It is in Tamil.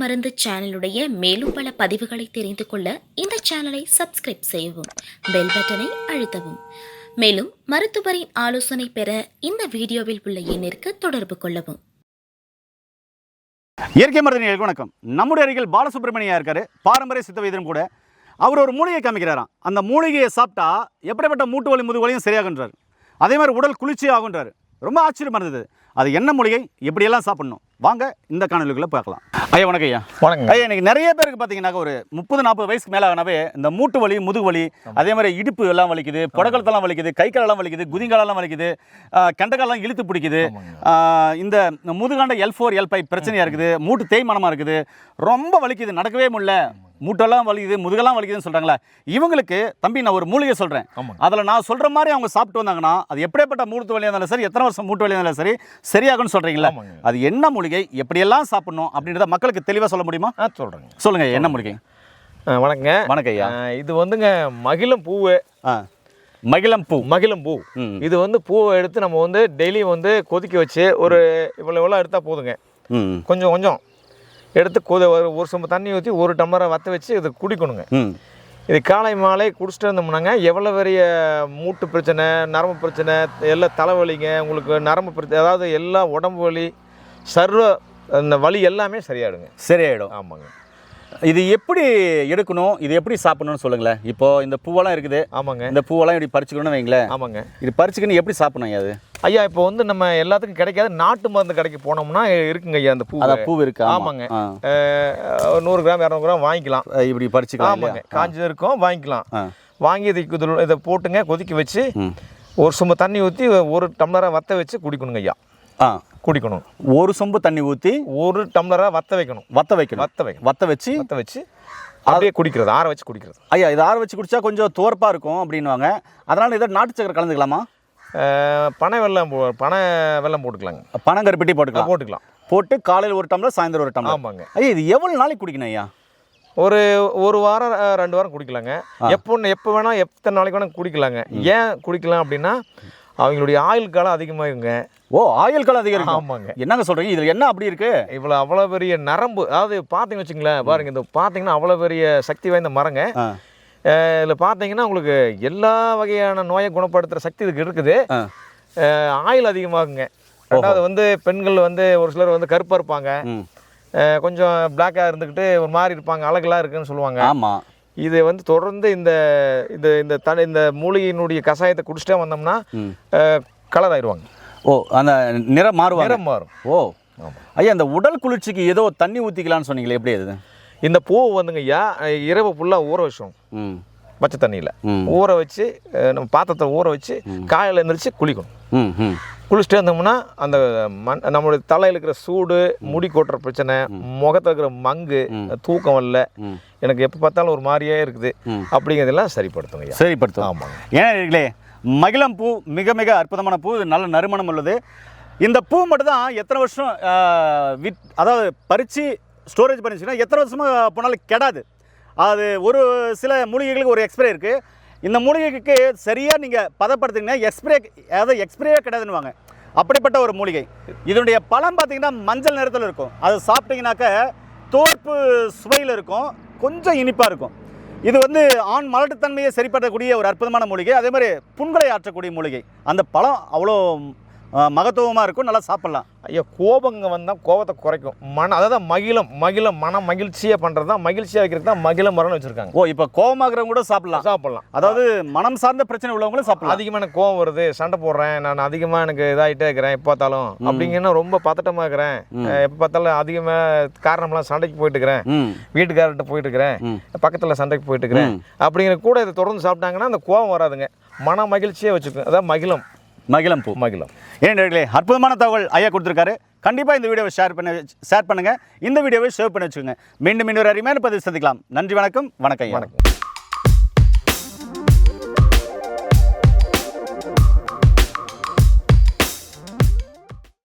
மருந்து சேனலுடைய மேலும் பல பதிவுகளை தெரிந்து கொள்ள இந்த சேனலை சப்ஸ்கிரைப் செய்யவும், பெல் பட்டனை அழுத்தவும். மேலும் மருத்துவரின் ஆலோசனை பெற இந்த வீடியோவில் உள்ள எண்ணிற்கு தொடர்பு கொள்ளவும். இயற்கை மருத்துவர்களுக்கு வணக்கம். நம்முடைய அருகில் பாலசுப்ரமணியா இருக்காரு, பாரம்பரிய சித்த வைத்தியம் கூட. அவர் ஒரு மூலிகை காமிக்கிறாராம். அந்த மூலிகையை சாப்பிட்டா எப்படிப்பட்ட மூட்டு வலி முதுகு சரியாகுன்றார். அதே மாதிரி உடல் குளிர்ச்சி ஆகுன்றார். ரொம்ப ஆச்சரியமாக இருந்தது. அது என்ன மூலிகை, எப்படியெல்லாம் சாப்பிடணும், வாங்க இந்த காணொலிக்குள்ளே பார்க்கலாம். ஐயா வணக்கம். ஐயா வணக்கம். ஐயா, எனக்கு நிறைய பேருக்கு பார்த்தீங்கன்னா ஒரு 30-40 வயசுக்கு மேலே ஆகவே இந்த மூட்டு வலி முதுகு வலி, அதே மாதிரி இடுப்பு எல்லாம் வலிக்குது, புடக்கலத்தெல்லாம் வலிக்குது, கை காலெல்லாம் வலிக்குது, குதிங்காலெல்லாம் வலிக்குது, கெண்டக்காலெல்லாம் இழுத்து பிடிக்குது, இந்த முதுகாண்ட L4 L5 பிரச்சனையாக இருக்குது, மூட்டு தேய்மானமாக இருக்குது, ரொம்ப வலிக்குது, நடக்கவே முடியல, மூட்டெல்லாம் வலிக்குது, முதுகெல்லாம் வலிக்குதுன்னு சொல்கிறாங்களே, இவங்களுக்கு தம்பி நான் ஒரு மூலிகை சொல்கிறேன், அதில் நான் சொல்கிற மாதிரி அவங்க சாப்பிட்டு வந்தாங்கன்னா அது எப்படிப்பட்ட மூட்டு வலியாக இருந்தாலும் சரி, எத்தனை வருஷம் மூட்டு வலியாக இருந்தாலும் சரி சரியாகும்னு சொல்கிறீங்களா? அது என்ன மூலிகை, எப்படியெல்லாம் சாப்பிடணும் அப்படின்றத மக்களுக்கு தெளிவாக சொல்ல முடியுமா? சொல்கிறேங்க. சொல்லுங்கள், என்ன மூலிகை? வணக்கங்க. வணக்கம் ஐயா. இது வந்துங்க மகிழம் பூவு. மகிழம் பூ. மகிழம் பூ. இது வந்து பூவை எடுத்து நம்ம வந்து டெய்லி வந்து கொதிக்க வச்சு ஒரு இவ்வளோ எடுத்தால் போதுங்க. கொஞ்சம் கொஞ்சம் எடுத்து ஒரு சொம்பு தண்ணி ஊற்றி 1 டம்ளரை வற்ற வச்சு இதை குடிக்கணுங்க. இது காலை மாலை குடிச்சிட்டு இருந்தோம்னாங்க எவ்வளோ பெரிய மூட்டு பிரச்சனை, நரம்பு பிரச்சனை, எல்லாம் தலைவலிங்க, உங்களுக்கு நரம்பு பிரச்சனை, அதாவது எல்லா உடம்பு வலி, சர்வ அந்த வலி எல்லாமே சரியாயிடுங்க. சரியாயிடும். ஆமாங்க. இது எப்படி எடுக்கணும், இது எப்படி சாப்பிடணும்னு சொல்லுங்களேன். இப்போ இந்த பூவெல்லாம் இருக்குது. ஆமாங்க. இந்த பூவெல்லாம் இப்படி பறிச்சுக்கணும்னு வைங்களேன். ஆமாங்க. இது பறிச்சுக்கணும் எப்படி சாப்பிடணும் அது? ஐயா இப்போ வந்து நம்ம எல்லாத்துக்கும் கிடைக்காது, நாட்டு மருந்து கடைக்கு போனோம்னா இருக்குங்க ஐயா அந்த பூ. பூ இருக்கு. ஆமாங்க. 100 கிராம் 200 கிராம் வாங்கிக்கலாம். இப்படி பறிச்சுக்கலாம். ஆமாங்க. காஞ்சது இருக்கும், வாங்கிக்கலாம். வாங்கி இதை போட்டுங்க கொதிக்க வச்சு ஒரு சொம்பு தண்ணி ஊற்றி 1 டம்ளரை வற்ற வச்சு குடிக்கணுங்க ஐயா. குடிக்கணும். 1 சொம்பு தண்ணி ஊற்றி 1 டம்ளரை வற்ற வைக்கணும். வற்ற வச்சு அப்படியே குடிக்கிறது, ஆற வச்சு குடிக்கிறது. ஐயா, இது ஆற வச்சு குடிச்சா கொஞ்சம் தோற்பாக இருக்கும் அப்படின்வாங்க. அதனால இதை நாட்டு சக்கரை கலந்துக்கலாமா? பனை வெல்லம் போட்டுக்கலாங்க. பனங்கருப்பட்டி போட்டுக்கலாம். போட்டு காலையில் 1 டம்ளர், சாயந்தரம் 1 டம்ளர். ஆமாங்க. ஐயா, இது எவ்வளோ நாளைக்கு குடிக்கணும் ஐயா? ஒரு வாரம் 2 வாரம் குடிக்கலாங்க. எப்போ வேணால் எத்தனை நாளைக்கு வேணால் குடிக்கலாங்க. ஏன் குடிக்கலாம் அப்படின்னா அவங்களுடைய ஆயுள் காலம் அதிகமாகுங்க. ஆயுள் காலம் அதிகம். ஆமாங்க. என்னங்க சொல்கிறீங்க, இதில் என்ன அப்படி இருக்குது? அவ்வளோ பெரிய நரம்பு, அதாவது பார்த்தீங்கன்னு வச்சுங்களேன், பாருங்கள், இந்த பார்த்தீங்கன்னா அவ்வளோ பெரிய சக்தி வாய்ந்த மரங்க. இதில் பார்த்தீங்கன்னா உங்களுக்கு எல்லா வகையான நோயை குணப்படுத்துகிற சக்தி இதுக்கு இருக்குது. ஆயுள் அதிகமாகுங்க. ரெண்டாவது வந்து பெண்கள் வந்து ஒரு சிலர் வந்து கருப்பாக இருப்பாங்க, கொஞ்சம் பிளாக்காக இருந்துக்கிட்டு ஒரு மாதிரி இருப்பாங்க, அழகெல்லாம் இருக்குன்னு சொல்லுவாங்க. ஆமாம். இது வந்து தொடர்ந்து இந்த மூலிகையினுடைய கஷாயத்தை குடிச்சிட்டே வந்தோம்னா கலர் ஆயிடுவாங்க. அந்த நிறம் மாறும். ஆமாம். ஐயா, இந்த உடல் குளிர்ச்சிக்கு ஏதோ தண்ணி ஊற்றிக்கலான்னு சொன்னீங்களே, எப்படி அது? இந்த பூ வந்துங்க ஐயா இரவு ஃபுல்லாக ஊற வச்சோம். பச்சை தண்ணியில் ஊற வச்சு நம்ம பாத்திரத்தை ஊற வச்சு காலையில் எழுந்திரிச்சு குளிக்கணும். குளிச்சுட்டு இருந்தோம்னா அந்த நம்மளுடைய தலையில் இருக்கிற சூடு, முடி கொட்டுற பிரச்சனை, முகத்தில் இருக்கிற மங்கு, தூக்கம் வரல, எனக்கு எப்போ பார்த்தாலும் ஒரு மாதிரியே இருக்குது அப்படிங்கிறதெல்லாம் சரிப்படுத்துங்க. சரிப்படுத்தும். ஆமாங்க. ஏன்னா மகிழம் பூ மிக மிக அற்புதமான பூ. இது நல்ல நறுமணம் உள்ளது. இந்த பூ மட்டும் தான் எத்தனை வருஷம் அதாவது பறித்து ஸ்டோரேஜ் பண்ணிச்சுன்னா எத்தனை வருஷமாக போனாலும் கெடாது. அது ஒரு சில மூலிகைகளுக்கு ஒரு எக்ஸ்பிரே இருக்குது. இந்த மூலிகைக்கு சரியாக நீங்கள் பதப்படுத்திங்கன்னா எக்ஸ்பிரே கிடையாதுன்னுவாங்க. அப்படிப்பட்ட ஒரு மூலிகை. இதனுடைய பழம் பார்த்தீங்கன்னா மஞ்சள் நிறத்தில் இருக்கும். அது சாப்பிட்டீங்கன்னாக்க தோற்பு சுவையில் இருக்கும், கொஞ்சம் இனிப்பாக இருக்கும். இது வந்து ஆண் மலட்டுத்தன்மையை சரிப்படுத்தக்கூடிய ஒரு அற்புதமான மூலிகை. அதே மாதிரி புண்களை ஆற்றக்கூடிய மூலிகை. அந்த பழம் அவ்வளோ மகத்துவமாக இருக்கும், நல்லா சாப்பிட்லாம். ஐயா, கோபங்க வந்தால் கோபத்தை குறைக்கும். அதாவது மகிழம் மனம் மகிழ்ச்சியாக பண்ணுறது தான், மகிழ்ச்சியாக வைக்கிறது தான் மகிழ மரம்னு வச்சுருக்காங்க. இப்போ கோபமாகறவங்க கூட சாப்பிட்லாம். அதாவது மனம் சார்ந்த பிரச்சனை உள்ளவங்களும் சாப்பிடலாம். அதிகமாக எனக்கு கோபம் வருது, சண்டை போடுறேன், நான் அதிகமாக எனக்கு இதாகிட்டே இருக்கிறேன், எப்போ பார்த்தாலும் அப்படிங்கன்னா ரொம்ப பதட்டமாக இருக்கிறேன், எப்போ பார்த்தாலும் அதிகமாக காரணம்லாம் சண்டைக்கு போயிட்டு இருக்கிறேன், வீட்டுக்காரர்கிட்ட போயிட்டு இருக்கிறேன், பக்கத்தில் சண்டைக்கு போயிட்டு இருக்கிறேன் அப்படிங்கிற கூட இதை தொடர்ந்து சாப்பிட்டாங்கன்னா அந்த கோபம் வராதுங்க, மன மகிழ்ச்சியாக வச்சுக்கோங்க. அதான் மகிழம் பூ. ஏன் அற்புதமான தகவல் ஐயா கொடுத்துருக்காரு. கண்டிப்பாக இந்த வீடியோவை ஷேர் பண்ணுங்கள். இந்த வீடியோவை சேவ் பண்ணி வச்சுக்கோங்க. மீண்டும் இன்னொரு அருமையான பதிவு சந்திக்கலாம். நன்றி, வணக்கம். வணக்கம்.